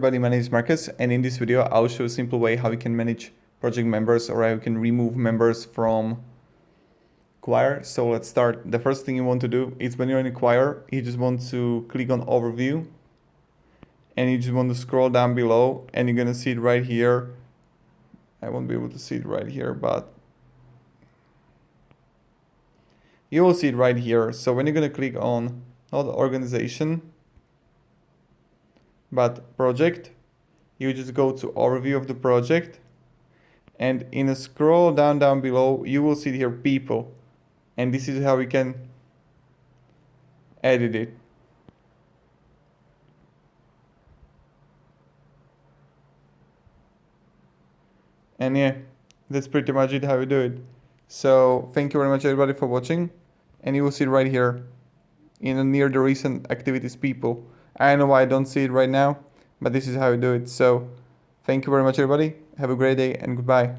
everybody, my name is Marcus, and in this video I'll show a simple way how you can manage project members or how you can remove members from Quire. So let's start. The first thing you want to do is when you're in Quire, you just want to click on Overview and you just want to scroll down below and you're gonna see it right here. I won't be able to see it right here, but you will see it right here. So when you're gonna click on not organization, but project, you just go to overview of the project, and in a scroll down below you will see here people, and this is how we can edit it. And yeah, that's pretty much it how you do it. So thank you very much everybody for watching, and you will see it right here in near the recent activities people. I don't know why I don't see it right now, but this is how you do it. So thank you very much everybody. Have a great day and goodbye.